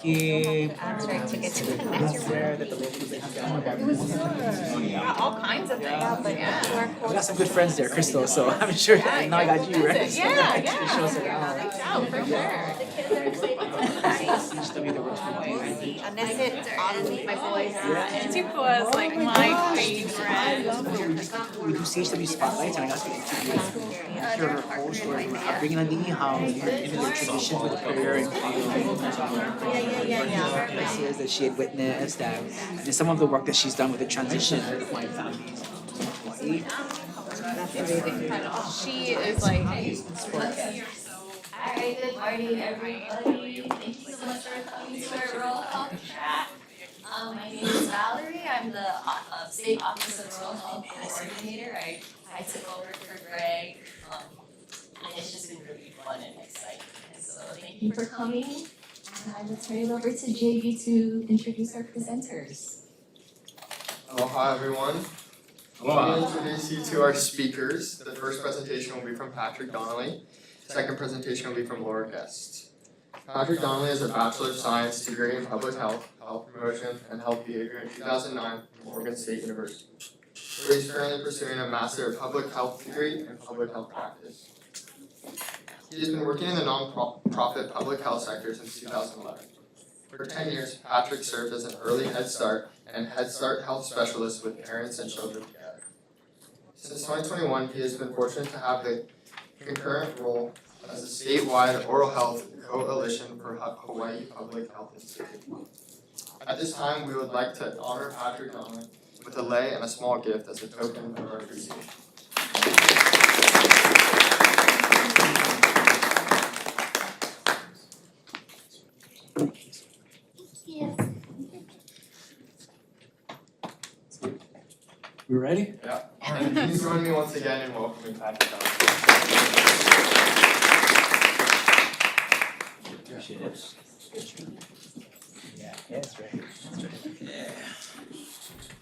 Yeah, all kinds of things. Yeah. I got some good friends there, Crystal, so I'm sure now I got you, right? So Yeah, it yeah. shows it out. Reach out for sure. HW that works for me. My boys. Antifa was like my favorite. We do CHW spotlights, and I got to interview her host or bringing on the how into their traditions with prayer and places that she had witnessed, and some of the work that she's done with the transition of my family to Hawaii. She is like. Hi, good morning, everybody. Thank you so much for coming to our Rural Health Chat. My name is Valerie. I'm the State Office of Rural Health Coordinator. I took over for Greg, and it's just been really fun and exciting. And so thank you for coming. And I will turn it over to JB to introduce our presenters. Aloha, everyone. Let me introduce you to our speakers. The first presentation will be from Patrick Donnelly. Second presentation will be from Laura Guest. Patrick Donnelly has a Bachelor of Science degree in Public Health, Health Promotion, and Health Behavior in 2009 from Oregon State University, where he's currently pursuing a Master of Public Health degree in Public Health Practice. He has been working in the non-profit public health sector since 2011. For 10 years, Patrick served as an early Head Start and Head Start health specialist with parents and children together. Since 2021, he has been fortunate to have the concurrent role as a statewide oral health coalition for Hawaii Public Health Institute. At this time, we would like to honor Patrick Donnelly with a lei and a small gift as a token of our appreciation. We ready? Yeah. And please join me once again in welcoming Patrick Donnelly. Appreciate it. Yeah, that's right. Yeah.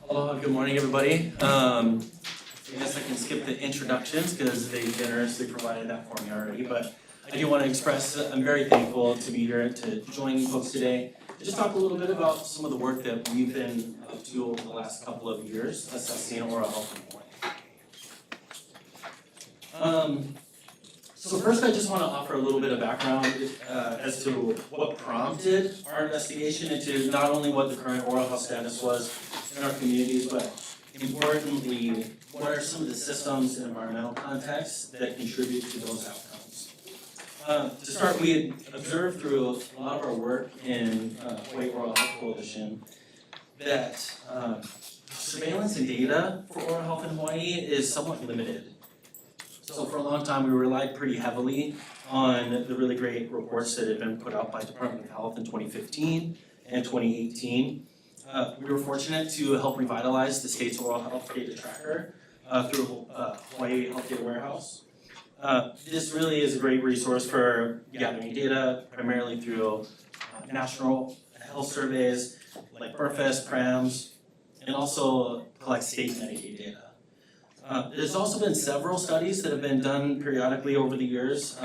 Aloha, good morning, everybody. I guess I can skip the introductions because they generously provided that for me already. But I do want to express I'm very thankful to be here to join you folks today. Just talk a little bit about some of the work that we've been up to over the last couple of years assessing oral health in Hawaii. So first I just want to offer a little bit of background as to what prompted our investigation into not only what the current oral health status was in our communities, but importantly, what are some of the systems and environmental contexts that contribute to those outcomes. To start, we had observed through a lot of our work in Hawaiʻi Oral Health Coalition that surveillance and data for oral health in Hawaii is somewhat limited. So for a long time, we relied pretty heavily on the really great reports that had been put out by Department of Health in 2015 and 2018. We were fortunate to help revitalize the state's oral health data tracker through Hawaiʻi Health Data Warehouse. This really is a great resource for gathering data, primarily through national health surveys like BRFS, PRAMS, and also collect state Medicaid data. There's also been several studies that have been done periodically over the years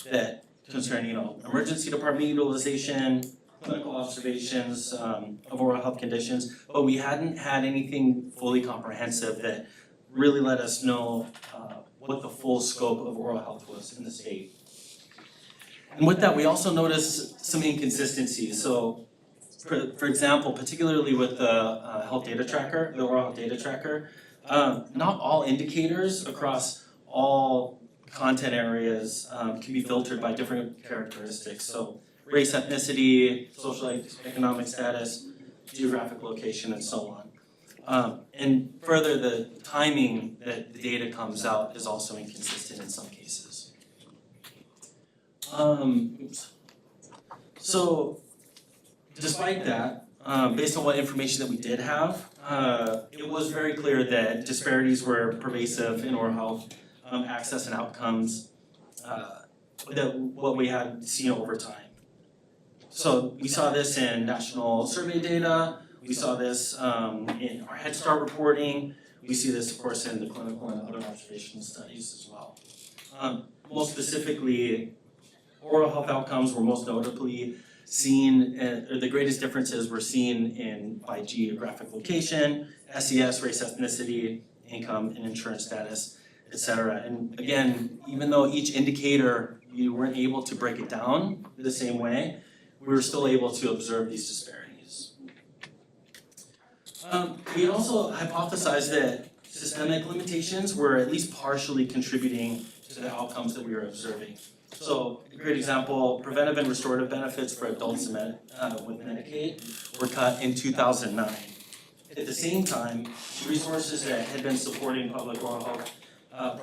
that concern, emergency department utilization, clinical observations of oral health conditions, but we hadn't had anything fully comprehensive that really let us know what the full scope of oral health was in the state. And with that, we also noticed some inconsistencies. So, for example, particularly with the health data tracker, the oral health data tracker, not all indicators across all content areas can be filtered by different characteristics. So race, ethnicity, social economic status, geographic location, and so on. And further, the timing that the data comes out is also inconsistent in some cases. So despite that, based on what information that we did have, it was very clear that disparities were pervasive in oral health access and outcomes that what we had seen over time. So we saw this in national survey data, we saw this in our Head Start reporting, we see this of course in the clinical and other observational studies as well. Most specifically, oral health outcomes were most notably seen, or the greatest differences were seen by geographic location, SES, race, ethnicity, income, and insurance status, etc. And again, even though each indicator, you weren't able to break it down the same way, we were still able to observe these disparities. We also hypothesized that systemic limitations were at least partially contributing to the outcomes that we were observing. So, a great example, preventive and restorative benefits for adults with Medicaid were cut in 2009. At the same time, resources that had been supporting public oral health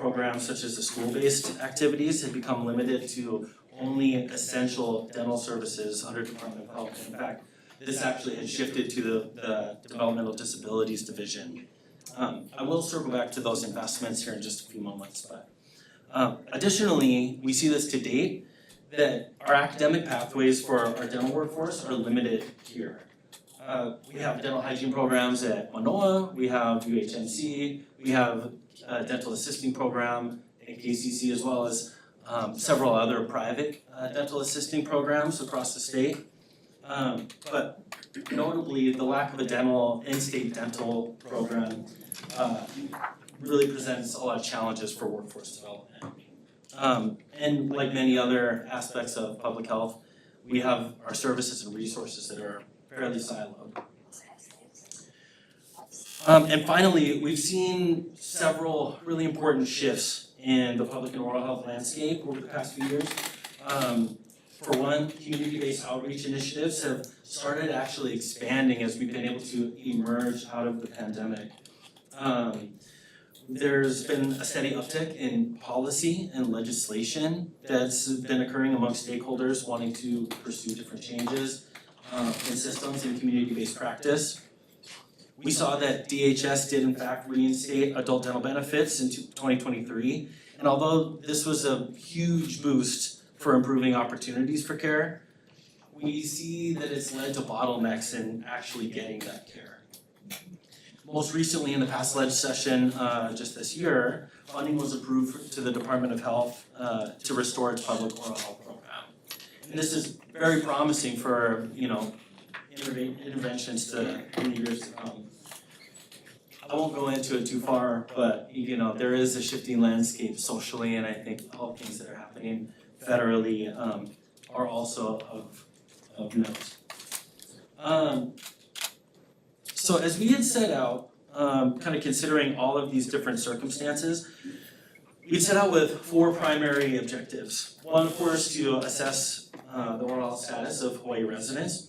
programs such as the school-based activities had become limited to only essential dental services under Department of Health. In fact, this actually had shifted to the Developmental Disabilities Division. I will circle back to those investments here in just a few moments, but additionally, we see this to date, that our academic pathways for our dental workforce are limited here. We have dental hygiene programs at Manoa, we have UHMC, we have a dental assisting program at KCC, as well as several other private dental assisting programs across the state. But notably, the lack of a in-state dental program really presents a lot of challenges for workforce development. And like many other aspects of public health, we have our services and resources that are fairly siloed. And finally, we've seen several really important shifts in the public and oral health landscape over the past few years. For one, community-based outreach initiatives have started actually expanding as we've been able to emerge out of the pandemic. There's been a steady uptick in policy and legislation that's been occurring among stakeholders wanting to pursue different changes in systems and community-based practice. We saw that DHS did in fact reinstate adult dental benefits in 2023, and although this was a huge boost for improving opportunities for care, we see that it's led to bottlenecks in actually getting that care. Most recently, in the past ledge session just this year, funding was approved to the Department of Health to restore its public oral health program. And this is very promising for, interventions in the years to come. I won't go into it too far, but there is a shifting landscape socially, and I think all things that are happening federally are also of note. So as we had set out, kind of considering all of these different circumstances, we set out with 4 primary objectives. One, of course, to assess the oral health status of Hawaii residents.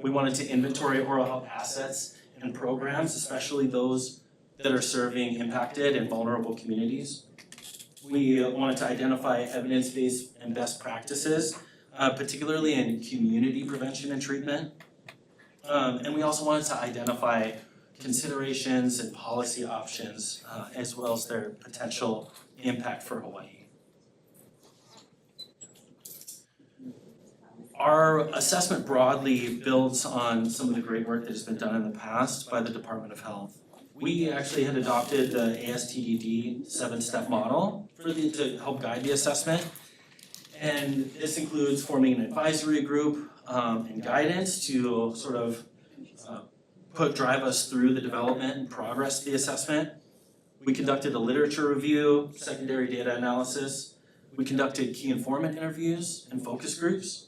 We wanted to inventory oral health assets and programs, especially those that are serving impacted and vulnerable communities. We wanted to identify evidence-based and best practices, particularly in community prevention and treatment. And we also wanted to identify considerations and policy options, as well as their potential impact for Hawaii. Our assessment broadly builds on some of the great work that has been done in the past by the Department of Health. We actually had adopted the ASTDD 7-step model to help guide the assessment. And this includes forming an advisory group and guidance to sort of drive us through the development and progress of the assessment. We conducted a literature review, secondary data analysis. We conducted key informant interviews and focus groups.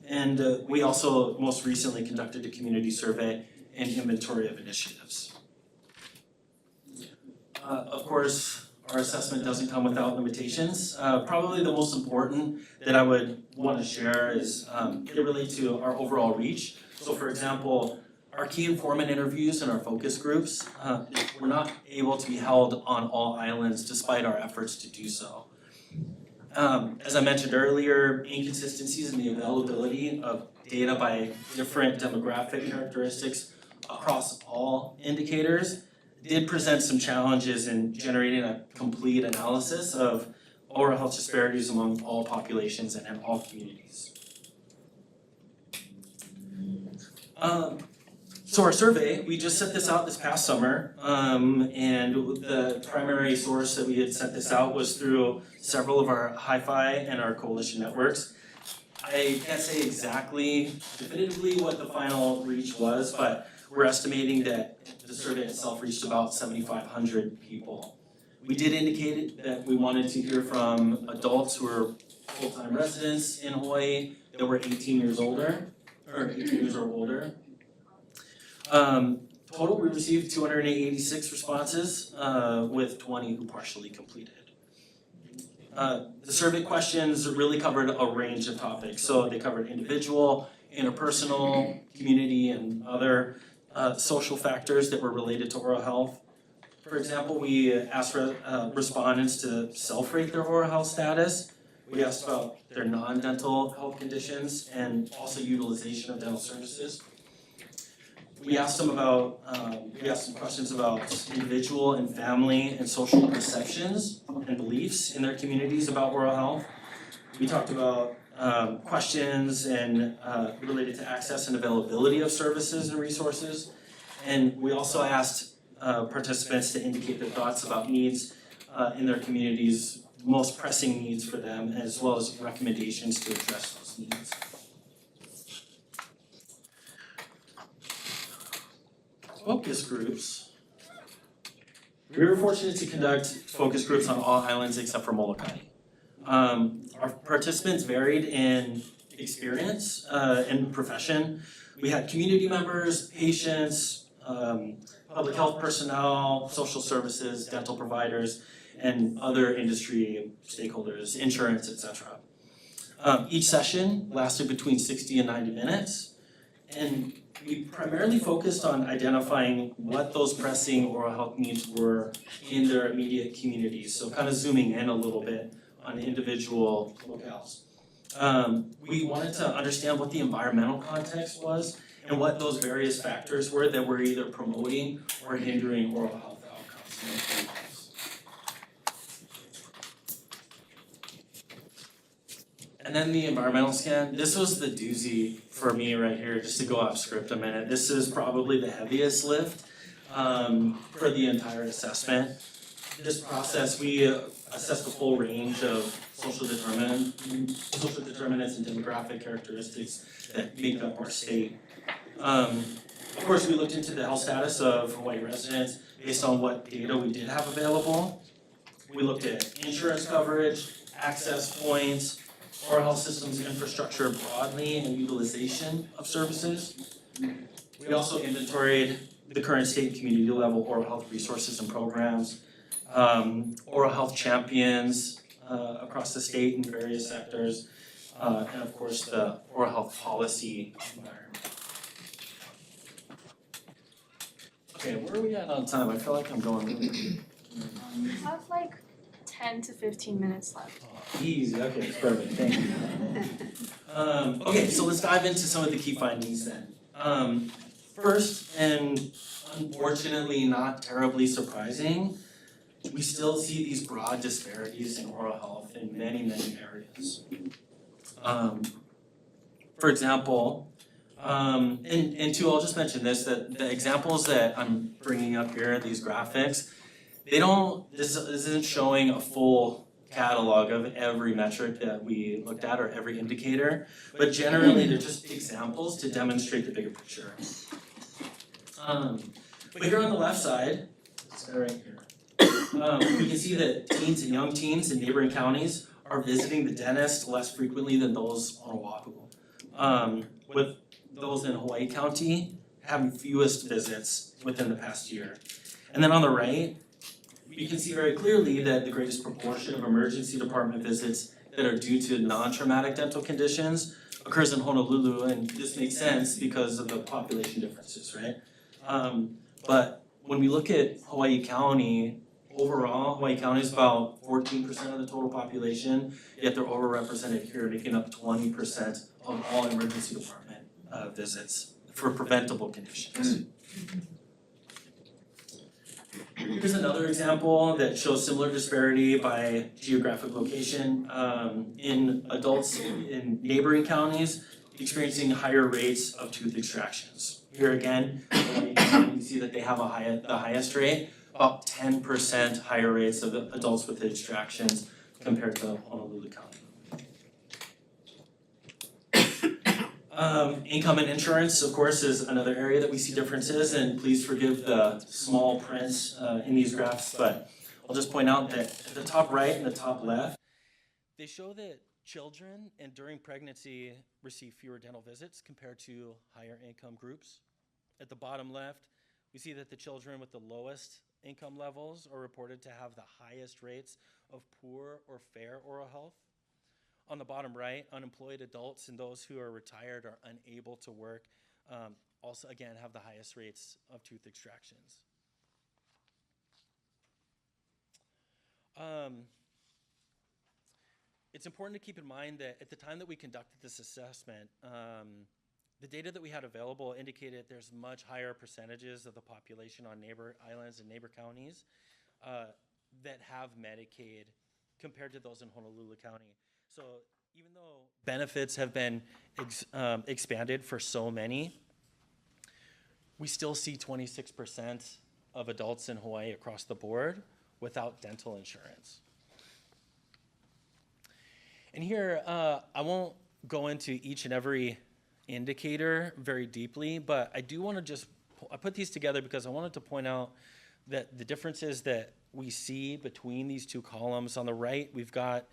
And we also most recently conducted a community survey and inventory of initiatives. Of course, our assessment doesn't come without limitations. Probably the most important that I would want to share is they relate to our overall reach. So for example, our key informant interviews and our focus groups were not able to be held on all islands despite our efforts to do so. As I mentioned earlier, inconsistencies in the availability of data by different demographic characteristics across all indicators did present some challenges in generating a complete analysis of oral health disparities among all populations and in all communities. So our survey, we just set this out this past summer, and the primary source that we had sent this out was through several of our Hi-Fi and our coalition networks. I can't say exactly definitively what the final reach was, but we're estimating that the survey itself reached about 7,500 people. We did indicate that we wanted to hear from adults who are full-time residents in Hawaii that were 18 years older, or 18 years or older. Total, we received 286 responses, with 20 who partially completed. The survey questions really covered a range of topics. So they covered individual, interpersonal, community, and other social factors that were related to oral health. For example, we asked respondents to self-rate their oral health status. We asked about their non-dental health conditions and also utilization of dental services. We asked them about, we asked some questions about individual and family and social perceptions and beliefs in their communities about oral health. We talked about questions and related to access and availability of services and resources. And we also asked participants to indicate their thoughts about needs in their communities, most pressing needs for them, as well as recommendations to address those needs. Focus groups. We were fortunate to conduct focus groups on all islands except for Molokai. Our participants varied in experience and profession. We had community members, patients, public health personnel, social services, dental providers, and other industry stakeholders, insurance, etc. Each session lasted between 60 and 90 minutes, and we primarily focused on identifying what those pressing oral health needs were in their immediate communities, so kind of zooming in a little bit on individual locales. We wanted to understand what the environmental context was and what those various factors were that were either promoting or hindering oral health outcomes. And then the environmental scan, this was the doozy for me right here, just to go off script a minute. This is probably the heaviest lift for the entire assessment. This process, we assessed the full range of social determinants and demographic characteristics that make up our state. Of course, we looked into the health status of Hawaii residents based on what data we did have available. We looked at insurance coverage, access points, oral health systems infrastructure broadly, and utilization of services. We also inventoried the current state and community level oral health resources and programs, oral health champions across the state in various sectors, and of course the oral health policy environment. Okay, where are we at on time? I feel like I'm going really We have like 10 to 15 minutes left. easy. Okay, perfect. Thank you. Okay, so let's dive into some of the key findings then. First, and unfortunately not terribly surprising, we still see these broad disparities in oral health in many, many areas. For example, and two, I'll just mention this, that the examples that I'm bringing up here, these graphics, this isn't showing a full catalog of every metric that we looked at or every indicator, but generally they're just examples to demonstrate the bigger picture. But here on the left side, this guy right here, we can see that teens and young teens in neighboring counties are visiting the dentist less frequently than those on Oahu, with those in Hawaii County having fewest visits within the past year. And then on the right, you can see very clearly that the greatest proportion of emergency department visits that are due to non-traumatic dental conditions occurs in Honolulu, and this makes sense because of the population differences, right? But when we look at Hawaii County, overall, Hawaii County is about 14% of the total population, yet they're overrepresented here, making up 20% of all emergency department visits for preventable conditions. Here's another example that shows similar disparity by geographic location in adults in neighboring counties experiencing higher rates of tooth extractions. Here again, you can see that they have the highest rate, about 10% higher rates of adults with extractions compared to Honolulu County. Income and insurance, of course, is another area that we see differences, and please forgive the small prints in these graphs, but I'll just point out that at the top right and the top left, they show that children and during pregnancy receive fewer dental visits compared to higher income groups. At the bottom left, we see that the children with the lowest income levels are reported to have the highest rates of poor or fair oral health. On the bottom right, unemployed adults and those who are retired or unable to work also, again, have the highest rates of tooth extractions. It's important to keep in mind that at the time that we conducted this assessment, the data that we had available indicated there's much higher percentages of the population on neighbor islands and neighbor counties that have Medicaid compared to those in Honolulu County. So even though benefits have been expanded for so many, we still see 26% of adults in Hawaii across the board without dental insurance. And here, I won't go into each and every indicator very deeply, but I do want to I put these together because I wanted to point out that the differences that we see between these two columns. On the right, we've got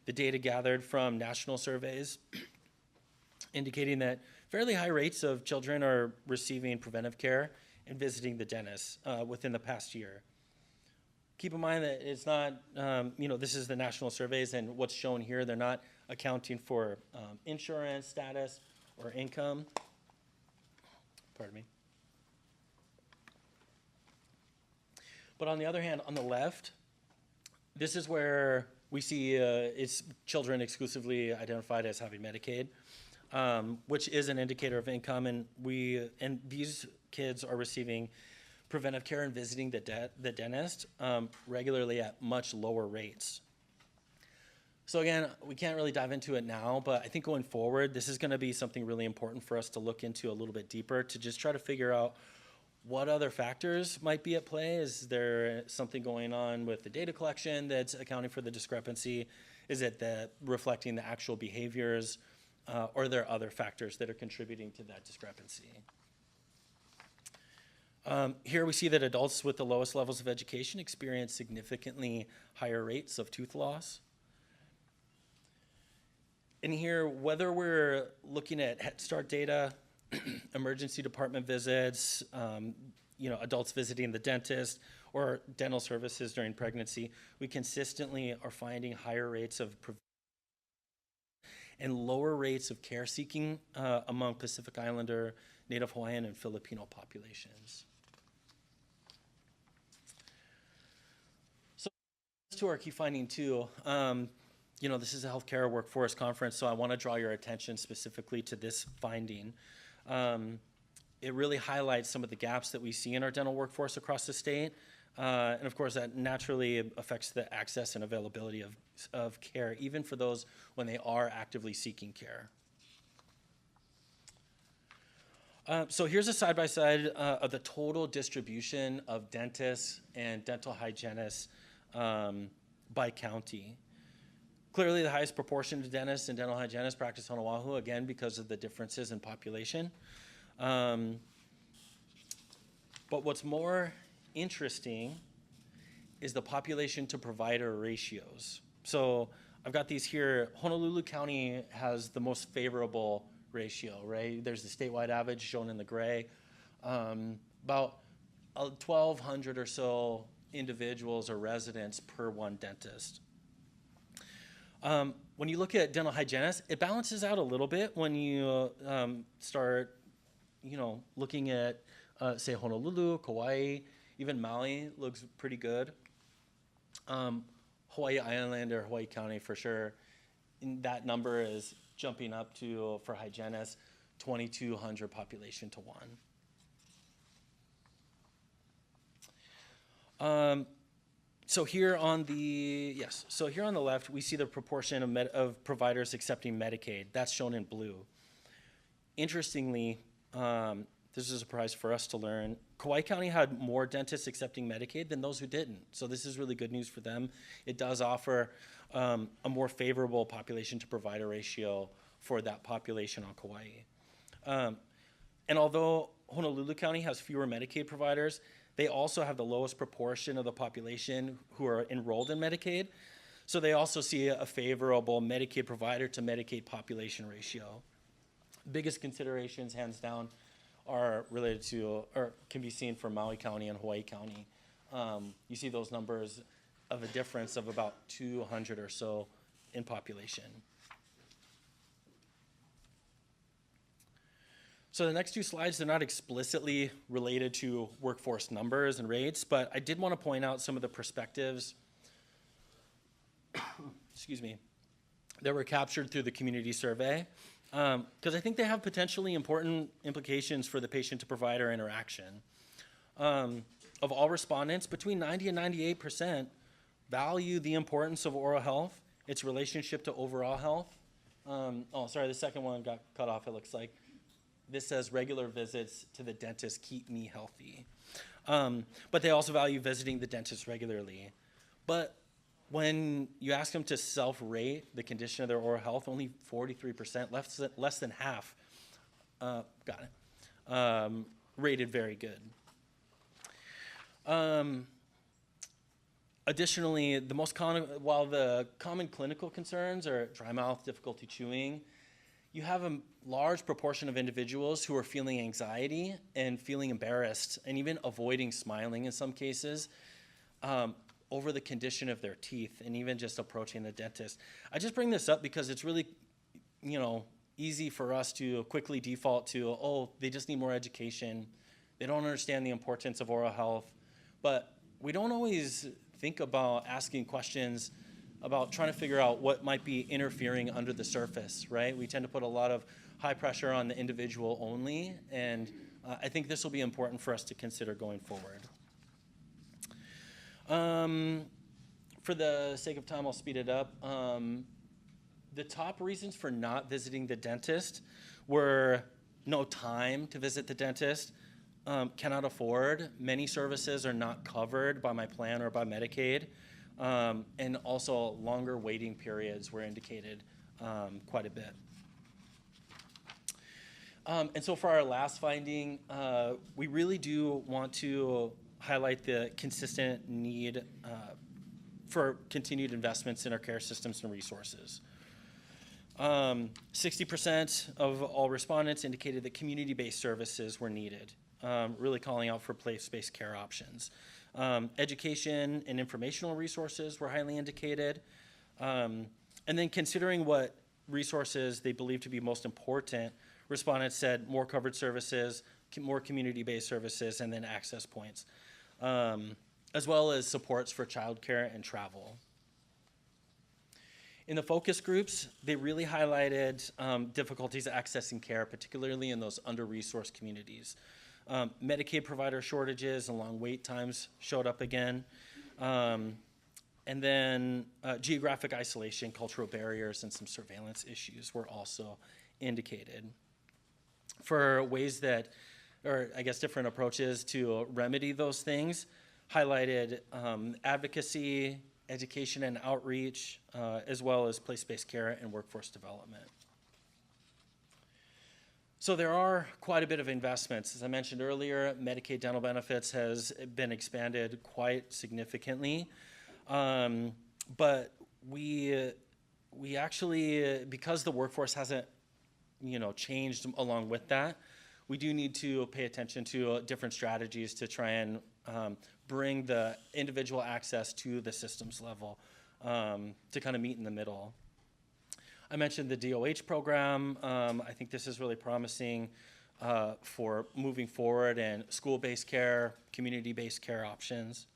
the data gathered from national surveys indicating that fairly high rates of children are receiving preventive care and visiting the dentist within the past year. Keep in mind that it's not, this is the national surveys, and what's shown here, they're not accounting for insurance status or income. Pardon me. But on the other hand, on the left, this is where we see it's children exclusively identified as having Medicaid, which is an indicator of income, and these kids are receiving preventive care and visiting the dentist regularly at much lower rates. So again, we can't really dive into it now, but I think going forward, this is going to be something really important for us to look into a little bit deeper to just try to figure out what other factors might be at play. Is there something going on with the data collection that's accounting for the discrepancy? Is it reflecting the actual behaviors? Or are there other factors that are contributing to that discrepancy? Here we see that adults with the lowest levels of education experience significantly higher rates of tooth loss. And here, whether we're looking at Head Start data, emergency department visits, adults visiting the dentist, or dental services during pregnancy, we consistently are finding higher rates of and lower rates of care seeking among Pacific Islander, Native Hawaiian, and Filipino populations. So to our key finding too, this is a healthcare workforce conference, so I want to draw your attention specifically to this finding. It really highlights some of the gaps that we see in our dental workforce across the state. And of course, that naturally affects the access and availability of care, even for those when they are actively seeking care. So here's a side-by-side of the total distribution of dentists and dental hygienists by county. Clearly, the highest proportion of dentists and dental hygienists practice on Oahu, again, because of the differences in population. But what's more interesting is the population to provider ratios. So I've got these here. Honolulu County has the most favorable ratio, right? There's the statewide average shown in the gray. About 1,200 or so individuals or residents per one dentist. When you look at dental hygienists, it balances out a little bit when you start, looking at, say, Honolulu, Kauai, even Maui looks pretty good. Hawaii Island or Hawaii County for sure, that number is jumping up to, for hygienists, 2,200 population to 1. So here on the left, we see the proportion of providers accepting Medicaid. That's shown in blue. Interestingly, this is a surprise for us to learn, Kauai County had more dentists accepting Medicaid than those who didn't. So this is really good news for them. It does offer a more favorable population to provider ratio for that population on Kauai. And although Honolulu County has fewer Medicaid providers, they also have the lowest proportion of the population who are enrolled in Medicaid. So they also see a favorable Medicaid provider to Medicaid population ratio. Biggest considerations, hands down, are related to, or can be seen for Maui County and Hawaii County. You see those numbers of a difference of about 200 or so in population. So the next two slides, they're not explicitly related to workforce numbers and rates, but I did want to point out some of the perspectives excuse me, that were captured through the community survey, because I think they have potentially important implications for the patient to provider interaction. Of all respondents, between 90 and 98% value the importance of oral health, its relationship to overall health. Oh, sorry, the second one got cut off, it looks like. This says regular visits to the dentist keep me healthy. But they also value visiting the dentist regularly. But when you ask them to self-rate the condition of their oral health, only 43%, less than half, rated very good. Additionally, while the common clinical concerns are dry mouth, difficulty chewing, you have a large proportion of individuals who are feeling anxiety and feeling embarrassed and even avoiding smiling in some cases over the condition of their teeth and even just approaching the dentist. I just bring this up because it's really, easy for us to quickly default to, oh, they just need more education. They don't understand the importance of oral health. But we don't always think about asking questions about trying to figure out what might be interfering under the surface, right? We tend to put a lot of high pressure on the individual only, and I think this will be important for us to consider going forward. For the sake of time, I'll speed it up. The top reasons for not visiting the dentist were no time to visit the dentist, cannot afford, many services are not covered by my plan or by Medicaid, and also longer waiting periods were indicated quite a bit. And so for our last finding, we really do want to highlight the consistent need for continued investments in our care systems and resources. 60% of all respondents indicated that community-based services were needed, really calling out for place-based care options. Education and informational resources were highly indicated. And then considering what resources they believe to be most important, respondents said more covered services, more community-based services, and then access points, as well as supports for childcare and travel. In the focus groups, they really highlighted difficulties accessing care, particularly in those under-resourced communities. Medicaid provider shortages and long wait times showed up again. And then geographic isolation, cultural barriers, and some surveillance issues were also indicated. For ways that, or I guess different approaches to remedy those things, highlighted advocacy, education and outreach, as well as place-based care and workforce development. So there are quite a bit of investments. As I mentioned earlier, Medicaid dental benefits has been expanded quite significantly. But we actually, because the workforce hasn't, changed along with that, we do need to pay attention to different strategies to try and bring the individual access to the systems level to kind of meet in the middle. I mentioned the DOH program. I think this is really promising for moving forward and school-based care, community-based care options.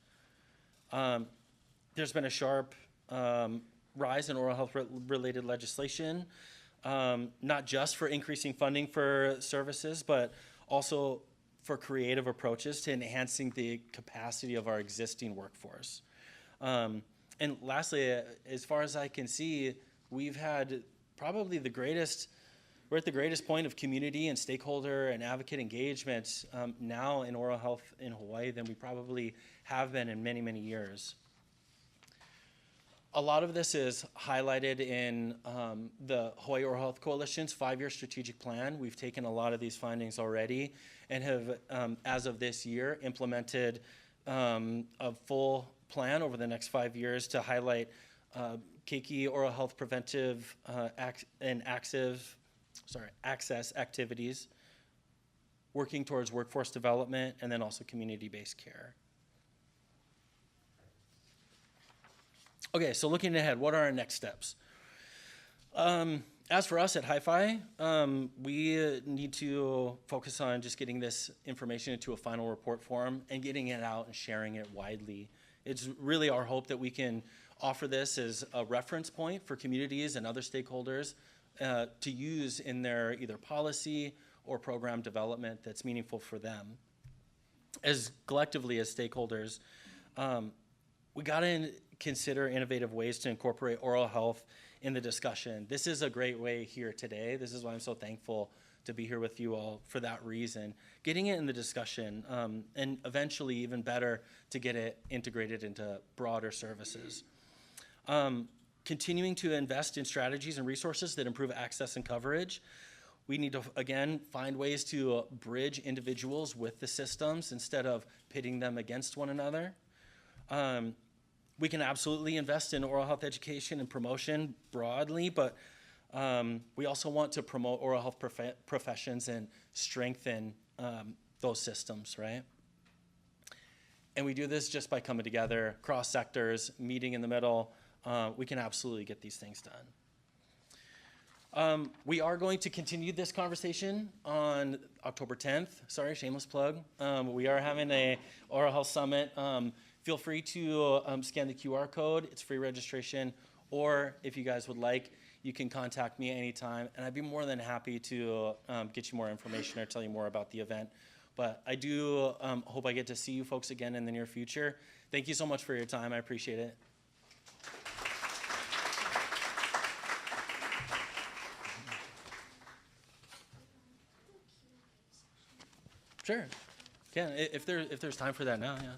There's been a sharp rise in oral health related legislation, not just for increasing funding for services, but also for creative approaches to enhancing the capacity of our existing workforce. And lastly, as far as I can see, we've had probably we're at the greatest point of community and stakeholder and advocate engagement now in oral health in Hawaii than we probably have been in many, many years. A lot of this is highlighted in the Hawaii Oral Health Coalition's 5-year strategic plan. We've taken a lot of these findings already and have, as of this year, implemented a full plan over the next 5 years to highlight keiki oral health preventive access activities, working towards workforce development, and then also community-based care. Okay, so looking ahead, what are our next steps? As for us at Hi-Fi, we need to focus on just getting this information into a final report form and getting it out and sharing it widely. It's really our hope that we can offer this as a reference point for communities and other stakeholders to use in their either policy or program development that's meaningful for them. As collectively as stakeholders, we gotta consider innovative ways to incorporate oral health in the discussion. This is a great way here today. This is why I'm so thankful to be here with you all for that reason. Getting it in the discussion, and eventually even better to get it integrated into broader services. Continuing to invest in strategies and resources that improve access and coverage. We need to, again, find ways to bridge individuals with the systems instead of pitting them against one another. We can absolutely invest in oral health education and promotion broadly, but we also want to promote oral health professions and strengthen those systems, right? And we do this just by coming together, cross sectors, meeting in the middle. We can absolutely get these things done. We are going to continue this conversation on October 10th. Sorry, shameless plug. We are having a Oral Health Summit. Feel free to scan the QR code. It's free registration. Or if you guys would like, you can contact me anytime. And I'd be more than happy to get you more information or tell you more about the event. But I do hope I get to see you folks again in the near future. Thank you so much for your time. I appreciate it. Sure. Yeah, if there's time for that now, yeah.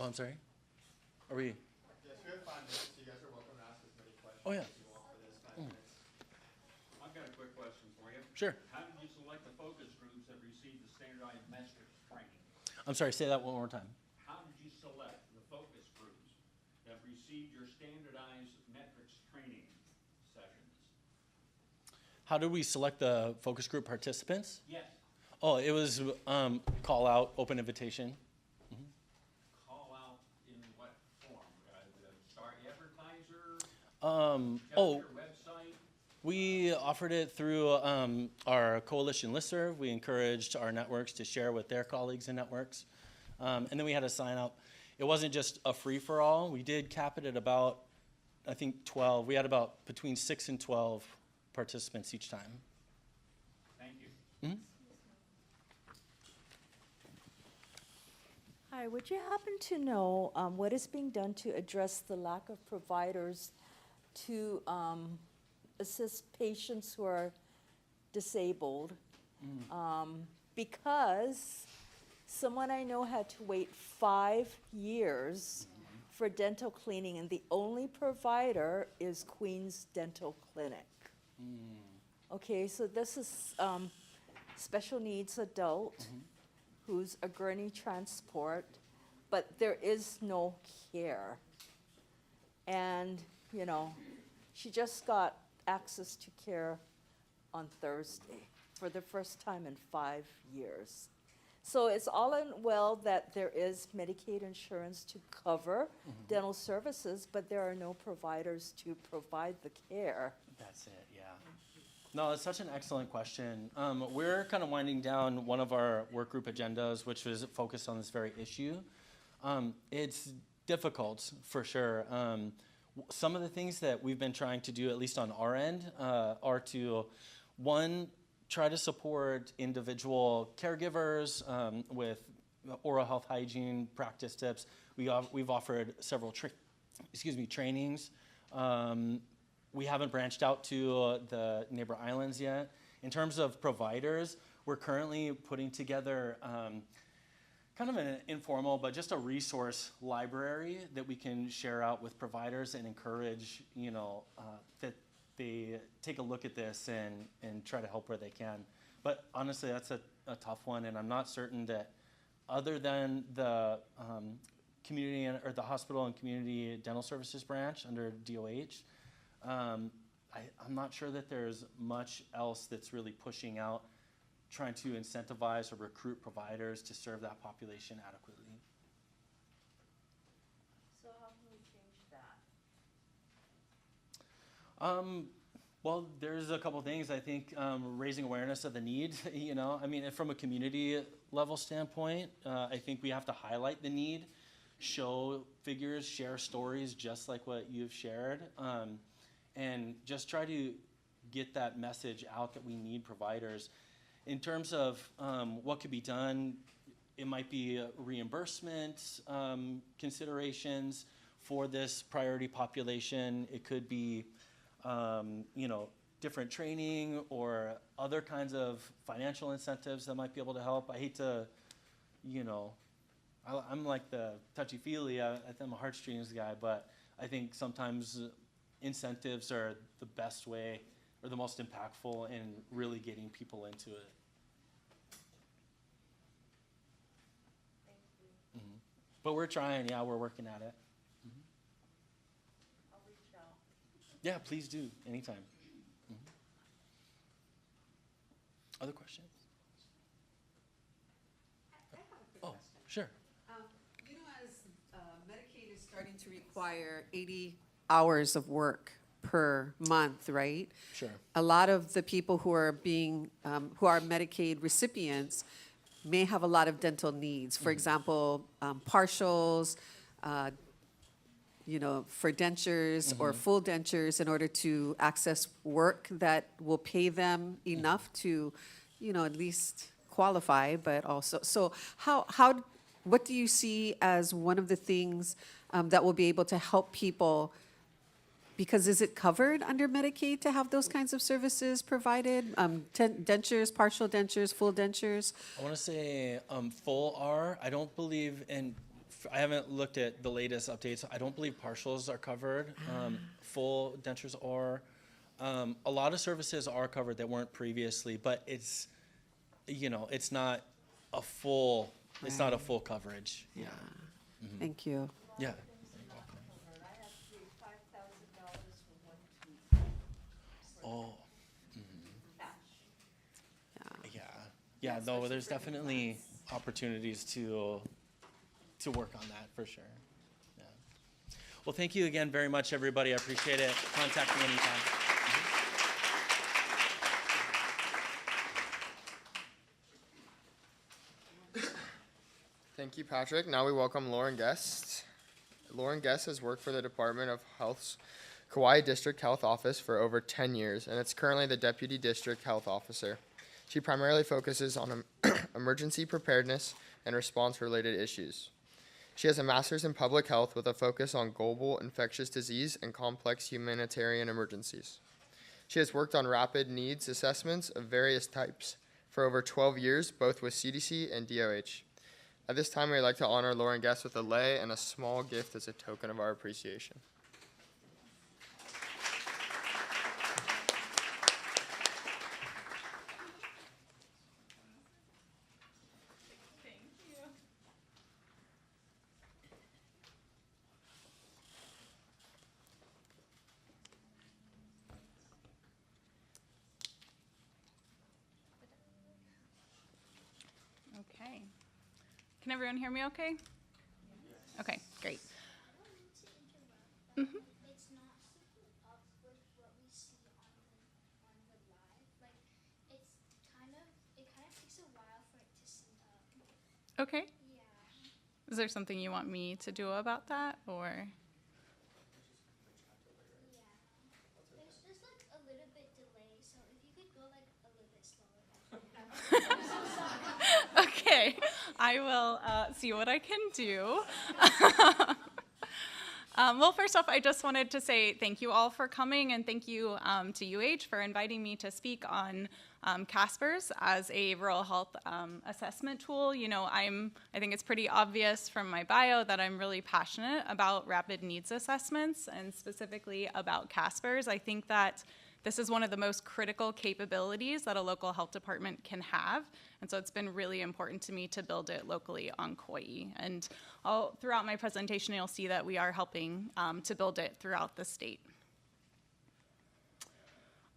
Oh, I'm sorry. Are we? Yes, we have 5 minutes. You guys are welcome to ask as many questions Oh, yeah. as you want for this 5 minutes. I've got a quick question for you. Sure. How did you select the focus groups that received the standardized metrics training? I'm sorry, say that one more time. How did you select the focus groups that received your standardized metrics training sessions? How did we select the focus group participants? Yes. Oh, it was call out, open invitation. Call out in what form? The Star Advertiser? Oh, Your website? we offered it through our coalition listserv. We encouraged our networks to share with their colleagues and networks. And then we had a sign up. It wasn't just a free-for-all. We did cap it at about, I think, 12. We had about between 6 and 12 participants each time. Thank you. Hi, would you happen to know what is being done to address the lack of providers to assist patients who are disabled? Because someone I know had to wait 5 years for dental cleaning, and the only provider is Queens Dental Clinic. Okay, so this is special needs adult who's a gurney transport, but there is no care. And, you know, she just got access to care on Thursday for the first time in 5 years. So it's all in well that there is Medicaid insurance to cover dental services, but there are no providers to provide the care. That's it, yeah. No, it's such an excellent question. We're kind of winding down one of our work group agendas, which was focused on this very issue. It's difficult, for sure. Some of the things that we've been trying to do, at least on our end, are to, one, try to support individual caregivers with oral health hygiene practice tips. We've offered several trainings. We haven't branched out to the neighbor islands yet. In terms of providers, we're currently putting together kind of an informal, but just a resource library that we can share out with providers and encourage, that they take a look at this and try to help where they can. But honestly, that's a tough one, and I'm not certain that other than the community or the hospital and community dental services branch under DOH, I'm not sure that there's much else that's really pushing out, trying to incentivize or recruit providers to serve that population adequately. So how can we change that? Well, there's a couple things. I think raising awareness of the need, from a community level standpoint, I think we have to highlight the need, show figures, share stories just like what you've shared, and just try to get that message out that we need providers. In terms of what could be done, it might be reimbursement considerations for this priority population. It could be different training or other kinds of financial incentives that might be able to help. I hate to, I'm like the touchy-feely, I'm a heartstrings guy, but I think sometimes incentives are the best way or the most impactful in really getting people into it. Mm-hmm. But we're trying, we're working at it. Mm-hmm. I'll reach out. Yeah, please do, anytime. Mm-hmm. Other questions? I have a quick Oh, question. sure. As Medicaid is starting to require 80 hours of work per month, right? Sure. A lot of the people who are who are Medicaid recipients may have a lot of dental needs. For example, partials, for dentures or full dentures in order to access work that will pay them enough to, at least qualify, but also, so what do you see as one of the things that will be able to help people? Because is it covered under Medicaid to have those kinds of services provided? Dentures, partial dentures, full dentures? I want to say full R. I don't believe, and I haven't looked at the latest updates. I don't believe partials are covered. Full dentures are. A lot of services are covered that weren't previously, but it's, it's not a full. It's not a full coverage. Yeah. Mm-hmm. Thank you. Yeah. I have to pay $5,000 for 1 tooth. Oh. Cash. Yeah. No, there's definitely opportunities to work on that for sure. Yeah. Well, thank you again very much, everybody. I appreciate it. Contact me anytime. Thank you, Patrick. Now we welcome Lauren Guest. Lauren Guest has worked for the Department of Health's Kauai District Health Office for over 10 years, and is currently the Deputy District Health Officer. She primarily focuses on emergency preparedness and response-related issues. She has a master's in public health with a focus on global infectious disease and complex humanitarian emergencies. She has worked on rapid needs assessments of various types for over 12 years, both with CDC and DOH. At this time, we'd like to honor Lauren Guest with a lei and a small gift as a token of our appreciation. Okay. Can everyone hear me okay? Okay, great. Mm-hmm. It's not super up with what we see on the live. Like it kind of takes a while for it to sync up. Okay. Yeah. Is there something you want me to do about that, or? Yeah. There's just like a little bit delay, so if you could go like a little bit slower. Okay, I will see what I can do. Well, first off, I just wanted to say thank you all for coming, and thank you to UH for inviting me to speak on CASPERS as a rural health assessment tool. You know, I think it's pretty obvious from my bio that I'm really passionate about rapid needs assessments and specifically about CASPERS. I think that this is one of the most critical capabilities that a local health department can have, and so it's been really important to me to build it locally on Kauai. And throughout my presentation, you'll see that we are helping to build it throughout the state.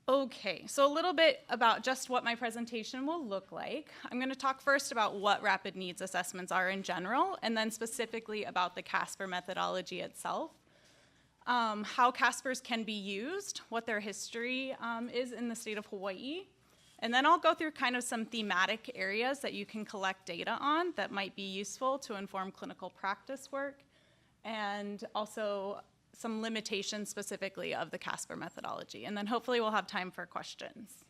Okay, so a little bit about just what my presentation will look like. I'm going to talk first about what rapid needs assessments are in general, and then specifically about the CASPER methodology itself. How CASPERS can be used, what their history is in the state of Hawaii, and then I'll go through kind of some thematic areas that you can collect data on that might be useful to inform clinical practice work, and also some limitations specifically of the CASPER methodology, and then hopefully we'll have time for questions.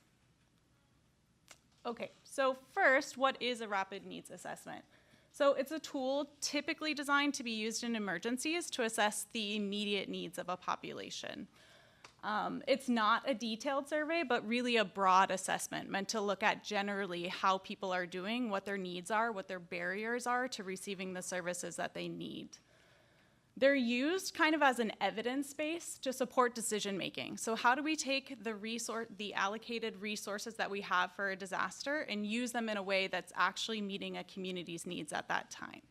Okay, so first, what is a rapid needs assessment? So it's a tool typically designed to be used in emergencies to assess the immediate needs of a population. It's not a detailed survey, but really a broad assessment meant to look at generally how people are doing, what their needs are, what their barriers are to receiving the services that they need. They're used kind of as an evidence base to support decision making. So how do we take the allocated resources that we have for a disaster and use them in a way that's actually meeting a community's needs at that time?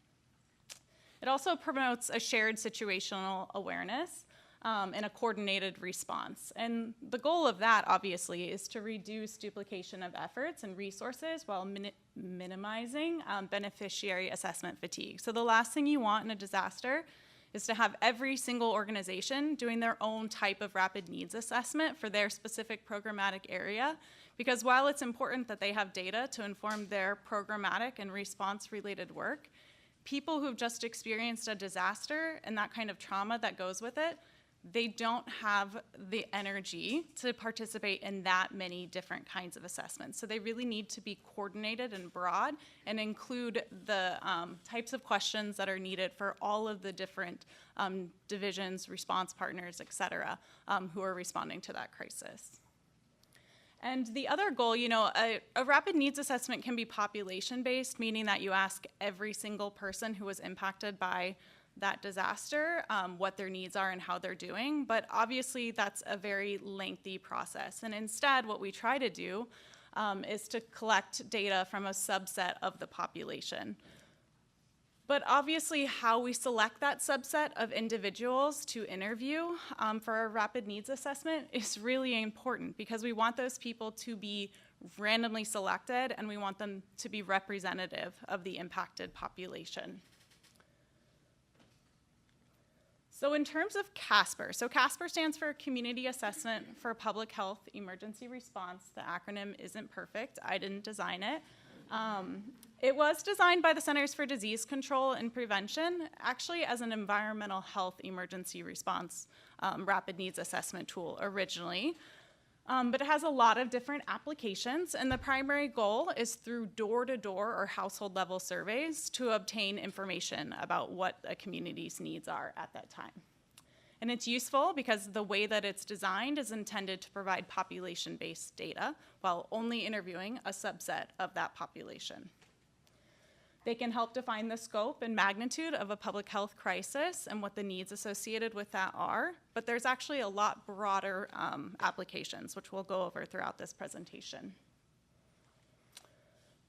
It also promotes a shared situational awareness and a coordinated response. And the goal of that, obviously, is to reduce duplication of efforts and resources while minimizing beneficiary assessment fatigue. So the last thing you want in a disaster is to have every single organization doing their own type of rapid needs assessment for their specific programmatic area, because while it's important that they have data to inform their programmatic and response-related work, people who've just experienced a disaster and that kind of trauma that goes with it, they don't have the energy to participate in that many different kinds of assessments. So they really need to be coordinated and broad and include the types of questions that are needed for all of the different divisions, response partners, et cetera, who are responding to that crisis. And the other goal, you know, a rapid needs assessment can be population-based, meaning that you ask every single person who was impacted by that disaster, what their needs are and how they're doing, but obviously that's a very lengthy process. And instead, what we try to do is to collect data from a subset of the population. But obviously, how we select that subset of individuals to interview for a rapid needs assessment is really important, because we want those people to be randomly selected and we want them to be representative of the impacted population. So in terms of CASPER, so CASPER stands for Community Assessment for Public Health Emergency Response. The acronym isn't perfect. I didn't design it. It was designed by the Centers for Disease Control and Prevention, actually as an environmental health emergency response rapid needs assessment tool originally. But it has a lot of different applications, and the primary goal is through door-to-door or household-level surveys to obtain information about what a community's needs are at that time. And it's useful because the way that it's designed is intended to provide population-based data while only interviewing a subset of that population. They can help define the scope and magnitude of a public health crisis and what the needs associated with that are, but there's actually a lot broader applications, which we'll go over throughout this presentation.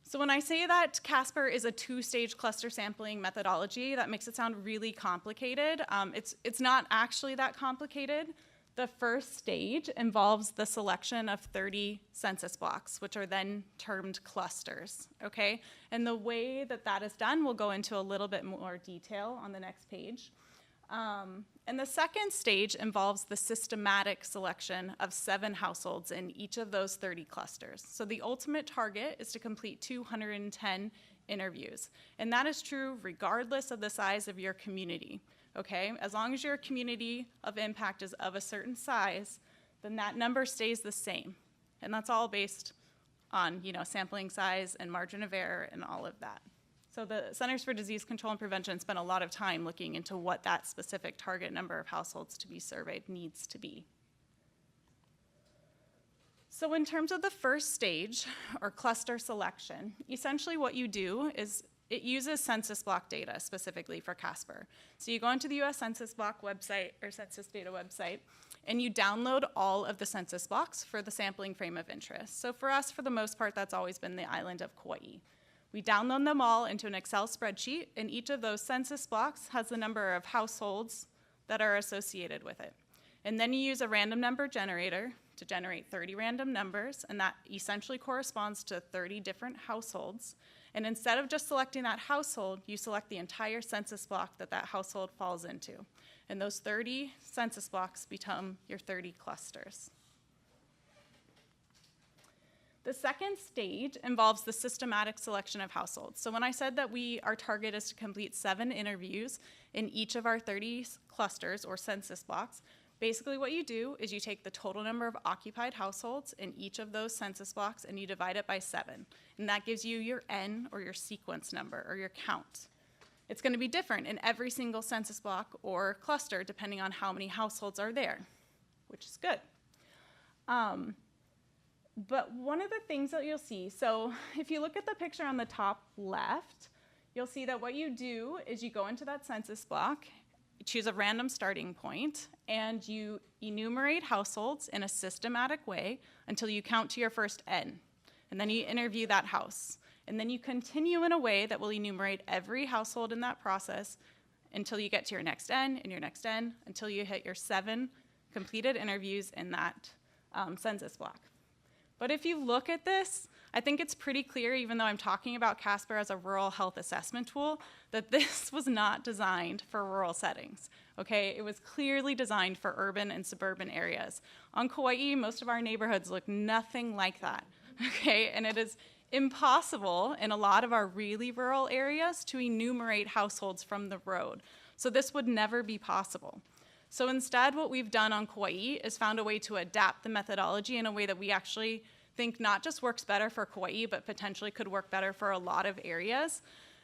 So when I say that CASPER is a two-stage cluster sampling methodology, that makes it sound really complicated. It's not actually that complicated. The first stage involves the selection of 30 census blocks, which are then termed clusters, okay? And the way that that is done, we'll go into a little bit more detail on the next page. And the second stage involves the systematic selection of 7 households in each of those 30 clusters. So the ultimate target is to complete 210 interviews. And that is true regardless of the size of your community. Okay, as long as your community of impact is of a certain size, then that number stays the same. And that's all based on, you know, sampling size and margin of error and all of that. So the Centers for Disease Control and Prevention spent a lot of time looking into what that specific target number of households to be surveyed needs to be. So in terms of the first stage, or cluster selection, essentially what you do is it uses census block data specifically for CASPR. So you go into the US Census Block website, or census data website, and you download all of the census blocks for the sampling frame of interest. So for us, for the most part, that's always been the island of Kauai. We download them all into an Excel spreadsheet, and each of those census blocks has the number of households that are associated with it. And then you use a random number generator to generate 30 random numbers, and that essentially corresponds to 30 different households. And instead of just selecting that household, you select the entire census block that that household falls into. And those 30 census blocks become your 30 clusters. The second stage involves the systematic selection of households. So when I said that our target is to complete 7 interviews in each of our 30 clusters or census blocks, basically what you do is you take the total number of occupied households in each of those census blocks and you divide it by 7. And that gives you your N, or your sequence number, or your count. It's going to be different in every single census block or cluster depending on how many households are there, which is good. But one of the things that you'll see, so if you look at the picture on the top left, you'll see that what you do is you go into that census block, choose a random starting point, and you enumerate households in a systematic way until you count to your first N. And then you interview that house. And then you continue in a way that will enumerate every household in that process until you get to your next N and your next N, until you hit your 7 completed interviews in that census block. But if you look at this, I think it's pretty clear, even though I'm talking about CASPR as a rural health assessment tool, that this was not designed for rural settings, okay? It was clearly designed for urban and suburban areas. On Kauai, most of our neighborhoods look nothing like that, okay? And it is impossible in a lot of our really rural areas to enumerate households from the road. So this would never be possible. So instead, what we've done on Kauai is found a way to adapt the methodology in a way that we actually think not just works better for Kauai, but potentially could work better for a lot of areas.